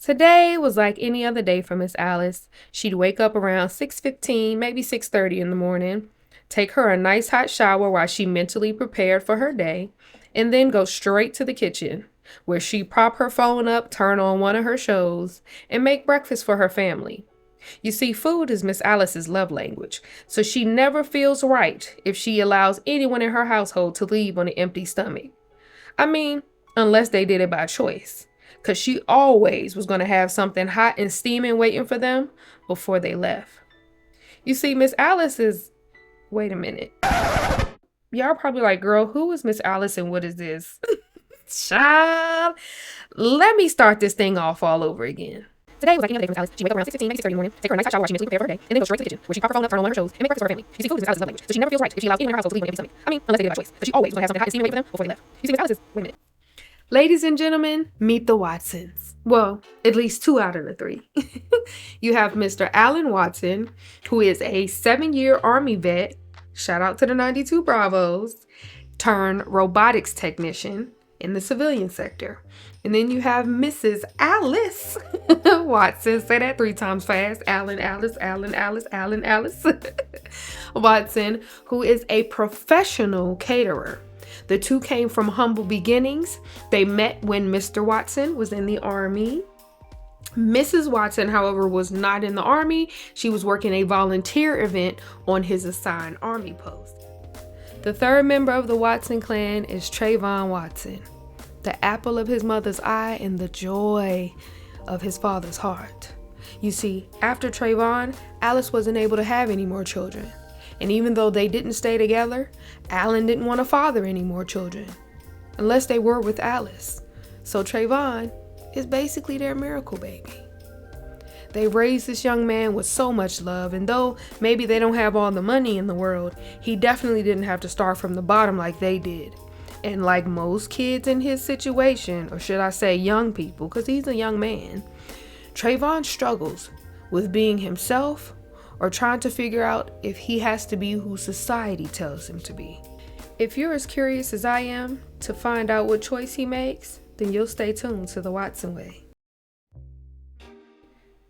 Today was like any other day for Miss Alice. She'd wake up around 6:15, maybe 6:30 in the morning, take her a nice hot shower while she mentally prepared for her day, and then go straight to the kitchen, where she'd prop her phone up, turn on one of her shows, and make breakfast for her family. You see, food is Miss Alice's love language, so she never feels right if she allows anyone in her household to leave on an empty stomach. I mean, unless they did it by choice, because she always was going to have something hot and steaming waiting for them before they left. You see, Miss Alice is... Wait a minute. Y'all probably like, girl, who is Miss Alice and what is this? Child, let me start this thing off all over again. Today was like any other day for Miss Alice. She wake up around 6:15, maybe 6:30 in the morning, take her a nice hot shower while she mentally prepared for her day, and then go straight to the kitchen, where she prop her phone up, turn on one of her shows, and make breakfast for her family. You see, food is Miss Alice's love language, so she never feels right if she allows anyone in her household to leave on an empty stomach. I mean, unless they did it by choice. But she always was going to have something hot and steaming waiting for them before they left. You see, Miss Alice is... Wait a minute. Ladies and gentlemen, meet the Watsons. Well, at least 2 out of the 3. You have Mr. Alan Watson, who is a 7-year Army vet, shout out to the 92 Bravos, turned robotics technician in the civilian sector. And then you have Mrs. Alice Watson, say that 3 times fast, Alan Alice Watson, who is a professional caterer. The two came from humble beginnings. They met when Mr. Watson was in the Army. Mrs. Watson, however, was not in the Army. She was working a volunteer event on his assigned Army post. The third member of the Watson clan is Trayvon Watson, the apple of his mother's eye and the joy of his father's heart. You see, after Trayvon, Alice wasn't able to have any more children. And even though they didn't stay together, Alan didn't want to father any more children, unless they were with Alice. So Trayvon is basically their miracle baby. They raised this young man with so much love, and though maybe they don't have all the money in the world, he definitely didn't have to start from the bottom like they did. And like most kids in his situation, or should I say young people, because he's a young man, Trayvon struggles with being himself or trying to figure out if he has to be who society tells him to be. If you're as curious as I am to find out what choice he makes, then you'll stay tuned to the Watson Way.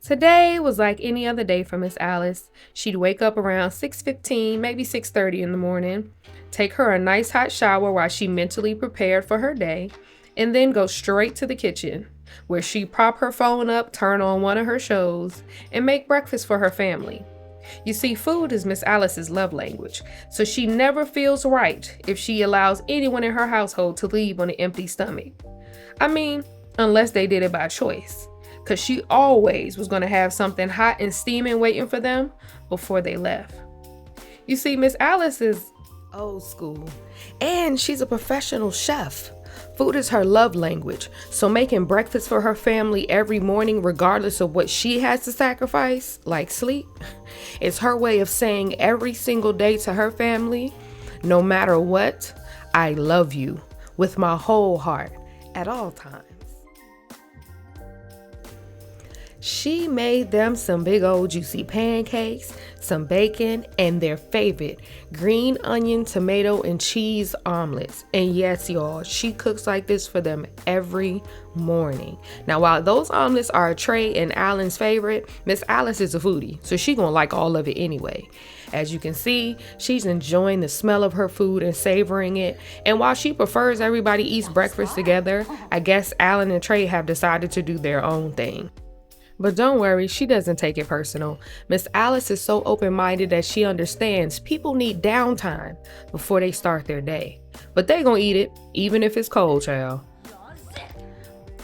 Today was like any other day for Miss Alice. She'd wake up around 6:15, maybe 6:30 in the morning, take her a nice hot shower while she mentally prepared for her day, and then go straight to the kitchen, where she'd prop her phone up, turn on one of her shows, and make breakfast for her family. You see, food is Miss Alice's love language, so she never feels right if she allows anyone in her household to leave on an empty stomach. I mean, unless they did it by choice, because she always was going to have something hot and steaming waiting for them before they left. You see, Miss Alice is old school, and she's a professional chef. Food is her love language, so making breakfast for her family every morning, regardless of what she has to sacrifice, like sleep, is her way of saying every single day to her family, no matter what, I love you with my whole heart at all times. She made them some big old juicy pancakes, some bacon, and their favorite green onion, tomato, and cheese omelets. And yes, y'all, she cooks like this for them every morning. Now, while those omelets are Trey and Alan's favorite, Miss Alice is a foodie, so she gonna like all of it anyway. As you can see, she's enjoying the smell of her food and savoring it. And while she prefers everybody eats breakfast together, I guess Alan and Trey have decided to do their own thing. But don't worry, she doesn't take it personal. Miss Alice is so open-minded that she understands people need downtime before they start their day. But they gonna eat it, even if it's cold, child.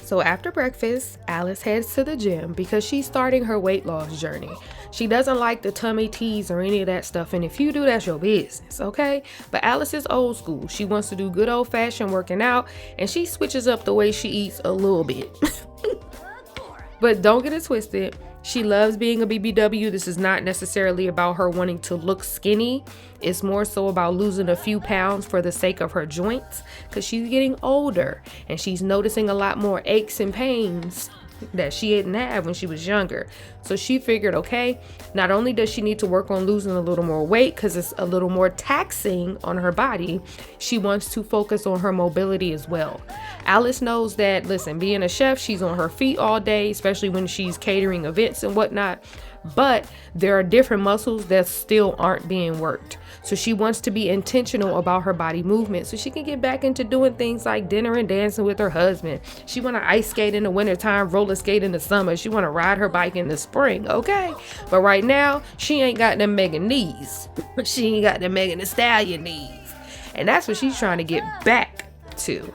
So after breakfast, Alice heads to the gym because she's starting her weight loss journey. She doesn't like the tummy teas or any of that stuff, and if you do, that's your business, okay? But Alice is old school. She wants to do good old-fashioned working out, and she switches up the way she eats a little bit. But don't get it twisted. She loves being a BBW. This is not necessarily about her wanting to look skinny. It's more so about losing a few pounds for the sake of her joints, because she's getting older and she's noticing a lot more aches and pains that she didn't have when she was younger. So she figured, okay, not only does she need to work on losing a little more weight because it's a little more taxing on her body, she wants to focus on her mobility as well. Alice knows that, listen, being a chef, she's on her feet all day, especially when she's catering events and whatnot. But there are different muscles that still aren't being worked. So she wants to be intentional about her body movement so she can get back into doing things like dinner and dancing with her husband. She want to ice skate in the wintertime, roller skate in the summer. She want to ride her bike in the spring, okay? But right now, she ain't got them Megan knees. She ain't got them Megan Thee Stallion knees. And that's what she's trying to get back to.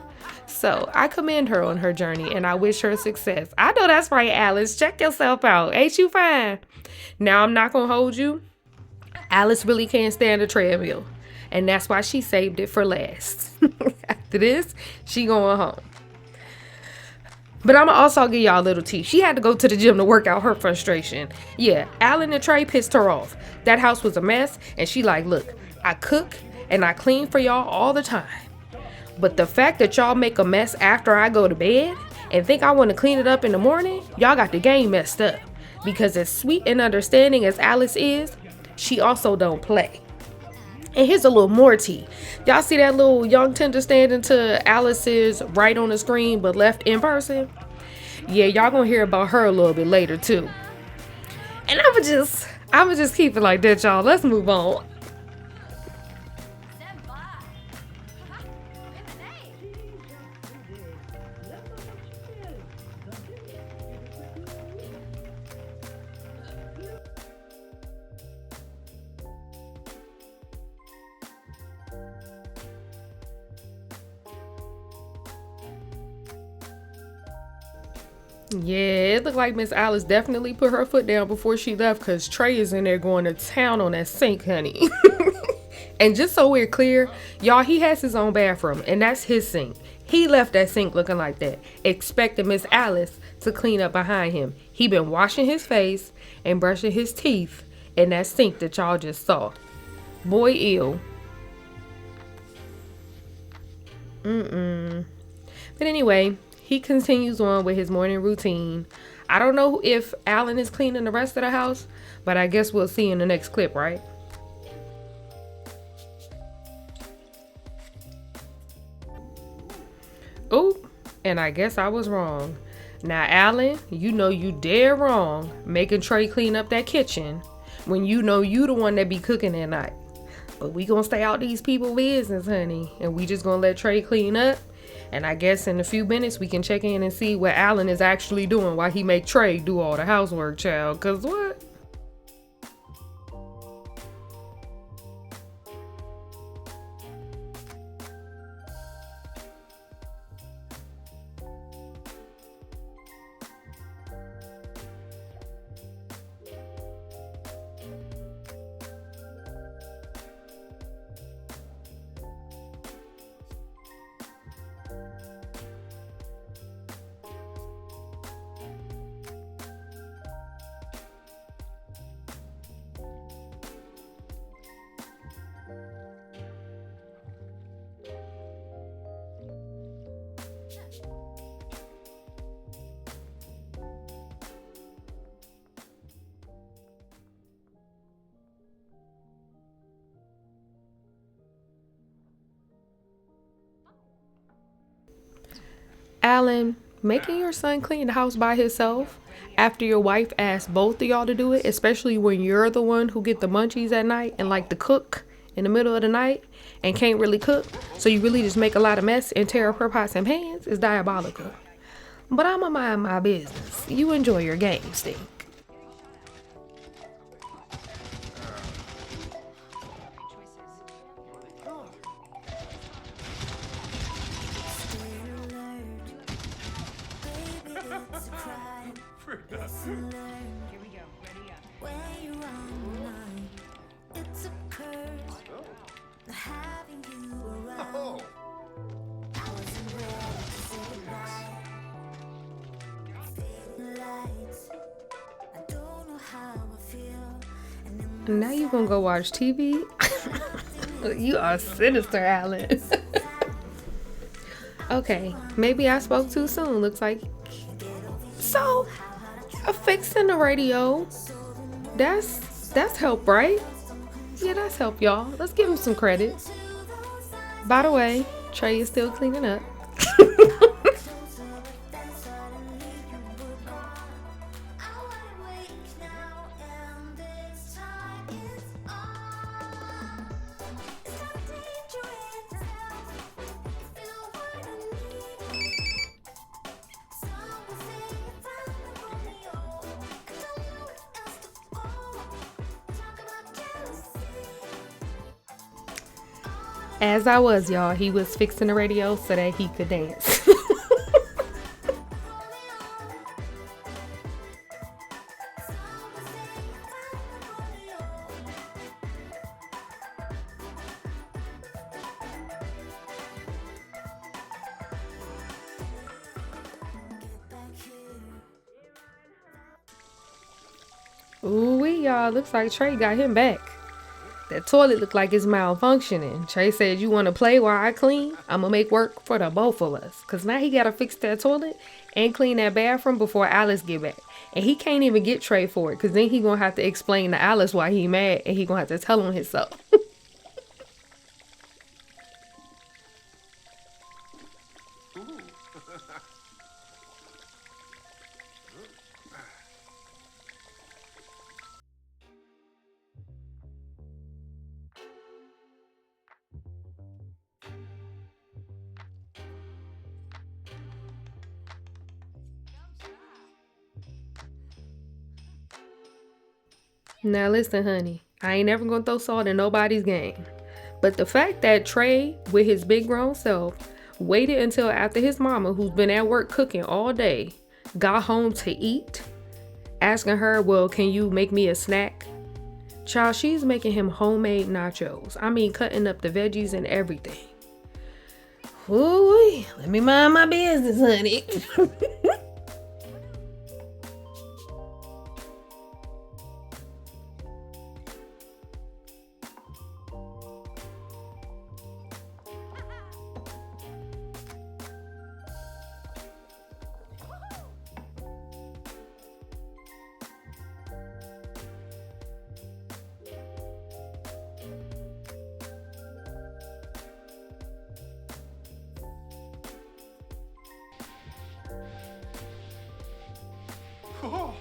So I commend her on her journey and I wish her success. I know that's right, Alice. Check yourself out. Ain't you fine? Now I'm not going to hold you. Alice really can't stand a treadmill. And that's why she saved it for last. After this, she going home. But I'm going to also give y'all a little tea. She had to go to the gym to work out her frustration. Yeah, Alan and Trey pissed her off. That house was a mess. And she like, look, I cook and I clean for y'all all the time. But the fact that y'all make a mess after I go to bed and think I want to clean it up in the morning, y'all got the game messed up. Because as sweet and understanding as Alice is, she also don't play. And here's a little more tea. Y'all see that little young tender standing to Alice's right on the screen but left in person? Yeah, y'all gonna hear about her a little bit later too. And I'ma just keep it like that, y'all. Let's move on. Yeah, it looked like Miss Alice definitely put her foot down before she left because Trey is in there going to town on that sink, honey. And just so we're clear, y'all, he has his own bathroom and that's his sink. He left that sink looking like that, expecting Miss Alice to clean up behind him. He been washing his face and brushing his teeth in that sink that y'all just saw. Boy, ew. But anyway, he continues on with his morning routine. I don't know if Alan is cleaning the rest of the house, but I guess we'll see in the next clip, right? Oh, and I guess I was wrong. Now, Alan, you know you dead wrong making Trey clean up that kitchen when you know you the one that be cooking at night. But we gonna stay out these people business, honey, and we just gonna let Trey clean up. And I guess in a few minutes we can check in and see what Alan is actually doing while he make Trey do all the housework, child. Cause what? Alan, making your son clean the house by himself after your wife asked both of y'all to do it, especially when you're the one who get the munchies at night and like to cook in the middle of the night and can't really cook, so you really just make a lot of mess and tear up her pots and pans, is diabolical. But I'ma mind my business. You enjoy your game, Stink. Now you gonna go watch TV? You are sinister, Alan. Okay, maybe I spoke too soon. Looks like So, fixing the radio, that's help, right? Yeah, that's help, y'all. Let's give him some credit. By the way, Trey is still cleaning up. As I was, y'all, he was fixing the radio so that he could dance. Ooh, y'all, looks like Trey got him back. That toilet looked like it's malfunctioning. Trey said, "You want to play while I clean? I'm going to make work for the both of us." Because now he got to fix that toilet and clean that bathroom before Alice get back. And he can't even get Trey for it because then he going to have to explain to Alice why he mad and he going to have to tell him himself. Now listen, honey, I ain't never gonna throw salt in nobody's game. But the fact that Trey, with his big grown self, waited until after his mama, who's been at work cooking all day, got home to eat, asking her, "Well, can you make me a snack?" Child, she's making him homemade nachos. I mean, cutting up the veggies and everything. Ooh, let me mind my business, honey. Oh.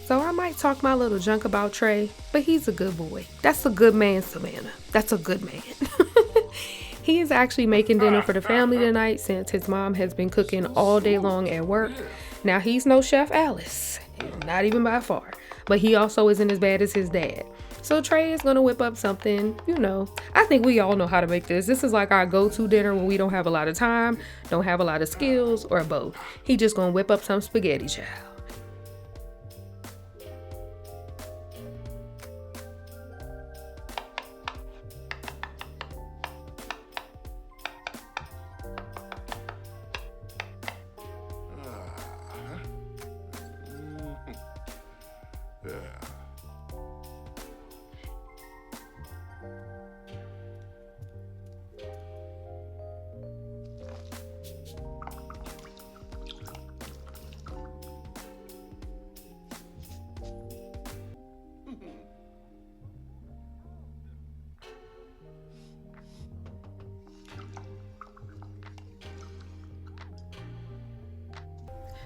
So I might talk my little junk about Trey, but he's a good boy. That's a good man, Savannah. That's a good man. He is actually making dinner for the family tonight since his mom has been cooking all day long at work. Now, he's no Chef Alice, not even by far, but he also isn't as bad as his dad. So Trey is gonna whip up something, I think we all know how to make this. This is like our go-to dinner when we don't have a lot of time, don't have a lot of skills, or both. He just gonna whip up some spaghetti, child.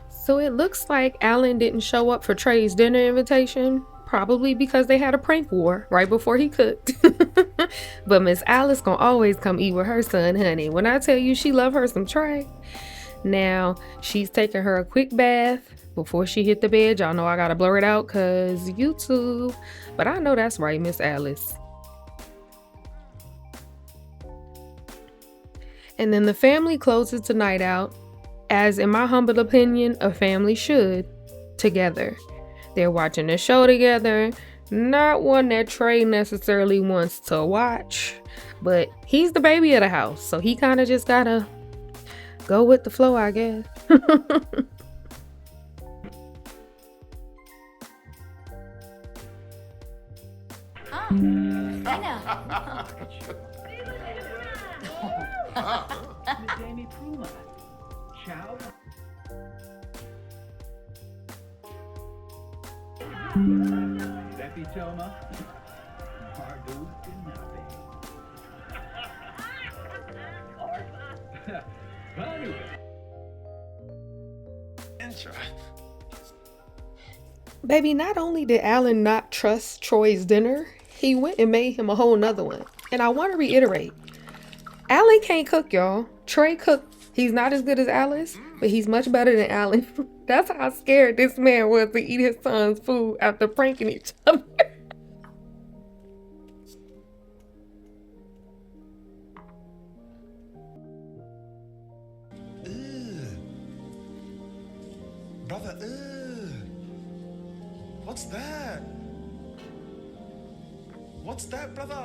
So it looks like Alan didn't show up for Trey's dinner invitation, probably because they had a prank war right before he cooked. But Miss Alice gonna always come eat with her son, honey. When I tell you she love her some Trey. Now, she's taking her a quick bath before she hit the bed. Y'all know I gotta blur it out cause YouTube. But I know that's right, Miss Alice. And then the family closes the night out, as in my humble opinion, a family should, together. They're watching a show together, not one that Trey necessarily wants to watch, but he's the baby of the house, so he kind of just gotta go with the flow, I guess. Baby, not only did Alan not trust Troy's dinner, he went and made him a whole nother one. And I want to reiterate, Alan can't cook, y'all. Trey cooked. He's not as good as Alice, but he's much better than Alan. That's how scared this man was to eat his son's food after pranking each other. Brother, what's that? What's that, brother?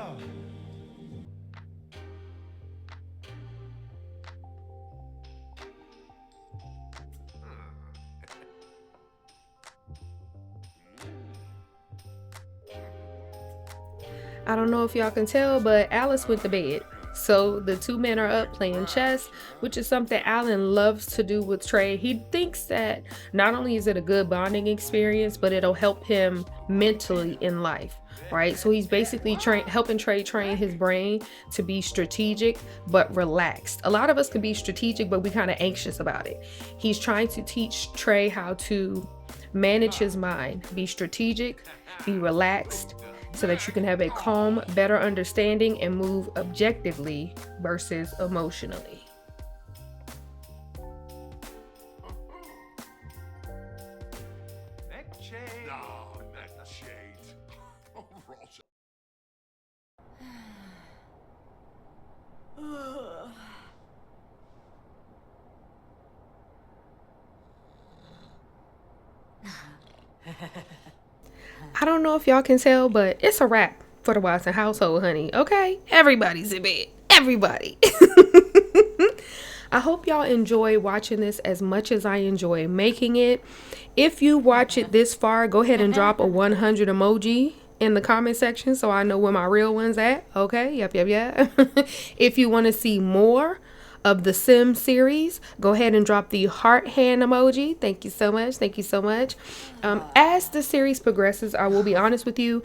I don't know if y'all can tell, but Alice went to bed. So the two men are up playing chess, which is something Alan loves to do with Trey. He thinks that not only is it a good bonding experience, but it'll help him mentally in life, right? So he's basically helping Trey train his brain to be strategic, but relaxed. A lot of us can be strategic, but we kind of anxious about it. He's trying to teach Trey how to manage his mind, be strategic, be relaxed, so that you can have a calm, better understanding and move objectively versus emotionally. I don't know if y'all can tell, but it's a wrap for the Watson household, honey. Okay? Everybody's in bed. Everybody. I hope y'all enjoy watching this as much as I enjoy making it. If you watch it this far, go ahead and drop a 100 emoji in the comment section so I know where my real one's at. Okay? Yep. If you want to see more of the Sim series, go ahead and drop the heart hand emoji. Thank you so much. As the series progresses, I will be honest with you,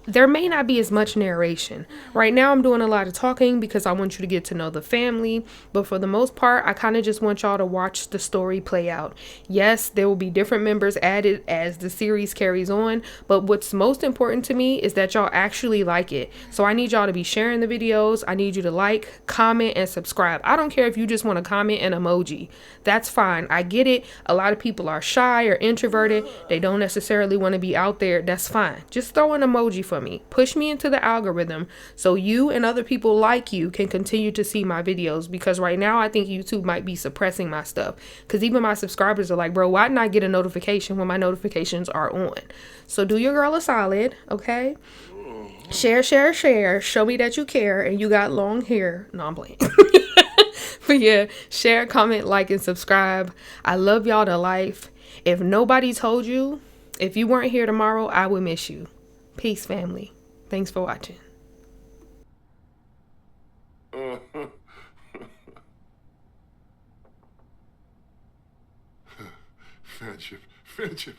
there may not be as much narration. Right now I'm doing a lot of talking because I want you to get to know the family, but for the most part I kind of just want y'all to watch the story play out. Yes, there will be different members added as the series carries on, but what's most important to me is that y'all actually like it. So I need y'all to be sharing the videos. I need you to like, comment, and subscribe. I don't care if you just want to comment an emoji. That's fine. I get it. A lot of people are shy or introverted. They don't necessarily want to be out there. That's fine. Just throw an emoji for me. Push me into the algorithm so you and other people like you can continue to see my videos, because right now I think YouTube might be suppressing my stuff, because even my subscribers are like, bro, why didn't I get a notification when my notifications are on? So do your girl a solid, okay? Share. Show me that you care and you got long hair. No, I'm playing. But yeah, share, comment, like, and subscribe. I love y'all to life. If nobody told you, if you weren't here tomorrow, I would miss you. Peace, family. Thanks for watching. Friendship.